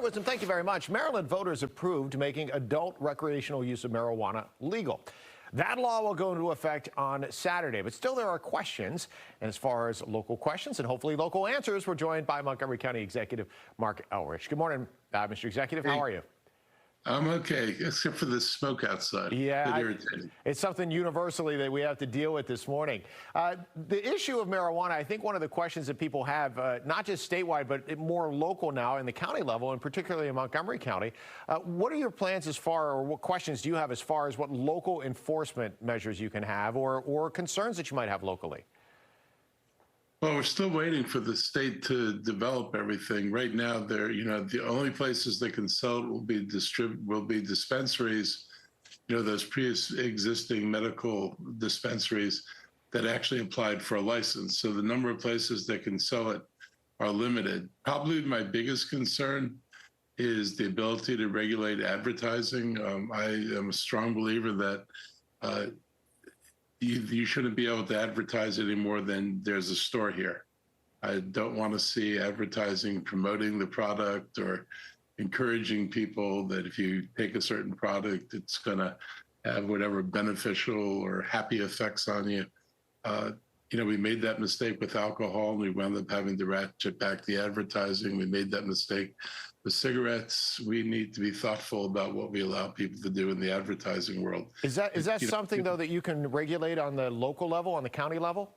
right, Wisdom, thank you very much. Maryland voters approved making adult recreational use of marijuana legal. That law will go into effect on Saturday, but still there are questions. And as far as local questions and hopefully local answers, we're joined by Montgomery County Executive Mark Elrich. Good morning, Mr. Executive. How are you? I'm okay, except for the smoke outside. Yeah, it's something universally that we have to deal with this morning. The issue of marijuana, I think one of the questions that people have, not just statewide, but more local now in the county level, and particularly in Montgomery County, what are your plans as far, or what questions do you have as far as what local enforcement measures you can have, or concerns that you might have locally? Well, we're still waiting for the state to develop everything. Right now, the only places they can sell it will be dispensaries, those pre-existing medical dispensaries that actually applied for a license. So the number of places that can sell it are limited. Probably my biggest concern is the ability to regulate advertising. I am a strong believer that you shouldn't be able to advertise any more than there's a store here. I don't want to see advertising promoting the product or encouraging people that if you take a certain product, it's going to have whatever beneficial or happy effects on you. We made that mistake with alcohol, and we wound up having to ratchet back the advertising. We made that mistake with cigarettes. We need to be thoughtful about what we allow people to do in the advertising world. Is that something, though, that you can regulate on the local level, on the county level?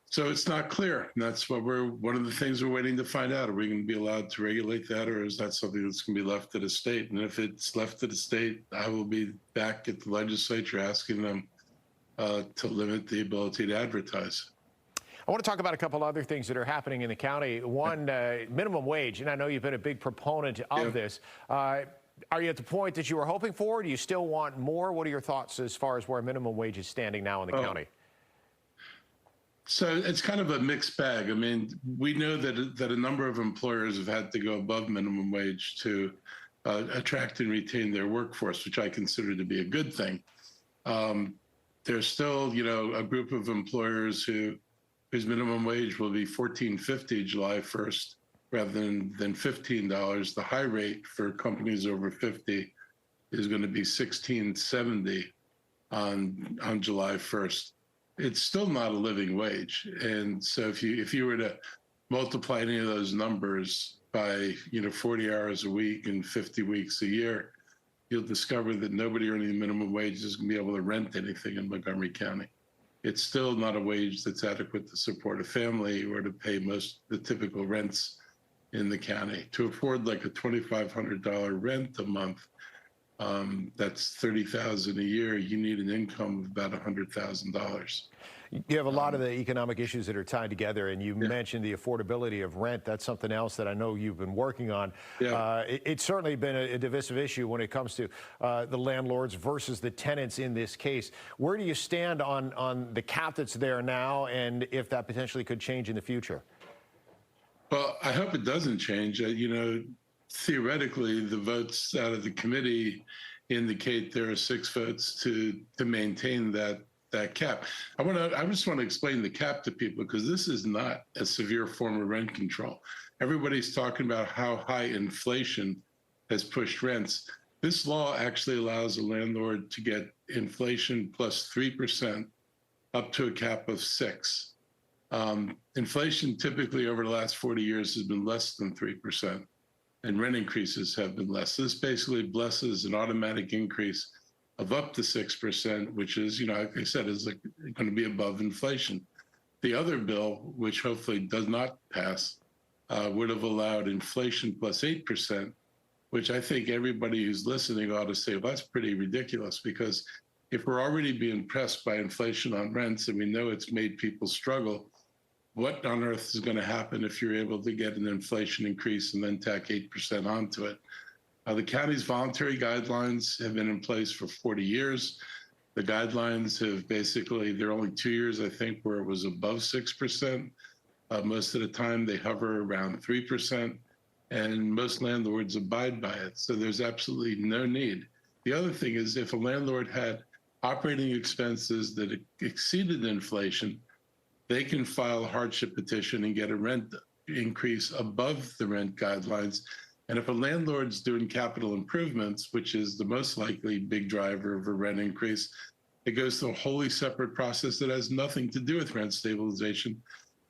So it's not clear. And that's what one of the things we're waiting to find out. Are we going to be allowed to regulate that, or is that something that's going to be left to the state? And if it's left to the state, I will be back at the legislature asking them to limit the ability to advertise. I want to talk about a couple other things that are happening in the county. One, minimum wage, and I know you've been a big proponent of this. Are you at the point that you were hoping for? Do you still want more? What are your thoughts as far as where minimum wage is standing now in the county? So it's kind of a mixed bag. I mean, we know that a number of employers have had to go above minimum wage to attract and retain their workforce, which I consider to be a good thing. There's still, a group of employers whose minimum wage will be $14.50 July 1st rather than $15. The high rate for companies over 50 is going to be $16.70 on July 1st. It's still not a living wage. And so if you were to multiply any of those numbers by 40 hours a week and 50 weeks a year, you'll discover that nobody earning minimum wage is going to be able to rent anything in Montgomery County. It's still not a wage that's adequate to support a family or to pay most the typical rents in the county. To afford like a $2,500 rent a month, that's $30,000 a year. You need an income of about $100,000. You have a lot of the economic issues that are tied together, and you mentioned the affordability of rent. That's something else that I know you've been working on. It's certainly been a divisive issue when it comes to the landlords versus the tenants in this case. Where do you stand on the cap that's there now, and if that potentially could change in the future? Well, I hope it doesn't change. Theoretically, the votes out of the committee indicate there are 6 votes to maintain that cap. I just want to explain the cap to people, because this is not a severe form of rent control. Everybody's talking about how high inflation has pushed rents. This law actually allows a landlord to get inflation plus 3% up to a cap of 6%. Inflation typically over the last 40 years has been less than 3%, and rent increases have been less. This basically blesses an automatic increase of up to 6%, which is, like I said, is going to be above inflation. The other bill, which hopefully does not pass, would have allowed inflation plus 8%, which I think everybody who's listening ought to say, well, that's pretty ridiculous, because if we're already being pressed by inflation on rents and we know it's made people struggle, what on earth is going to happen if you're able to get an inflation increase and then tack 8% onto it? The county's voluntary guidelines have been in place for 40 years. The guidelines have there are only 2 years, I think, where it was above 6%. Most of the time they hover around 3%, and most landlords abide by it. So there's absolutely no need. The other thing is, if a landlord had operating expenses that exceeded inflation, they can file a hardship petition and get a rent increase above the rent guidelines. And if a landlord's doing capital improvements, which is the most likely big driver of a rent increase, it goes through a wholly separate process that has nothing to do with rent stabilization.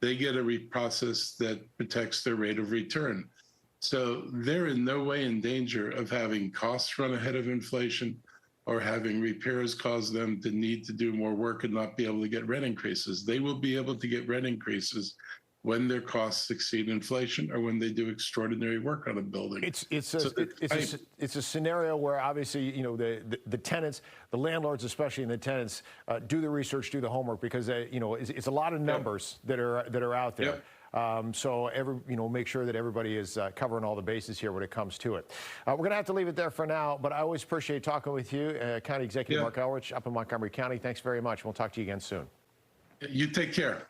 They get a process that protects their rate of return. So they're in no way in danger of having costs run ahead of inflation or having repairs cause them to need to do more work and not be able to get rent increases. They will be able to get rent increases when their costs exceed inflation or when they do extraordinary work on a building. It's a scenario where obviously, you know, the tenants, the landlords, especially, and the tenants do the research, do the homework, because you know, it's a lot of numbers that are out there. So make sure that everybody is covering all the bases here when it comes to it. We're going to have to leave it there for now, but I always appreciate talking with you, County Executive Mark Elrich up in Montgomery County. Thanks very much. We'll talk to you again soon. You take care.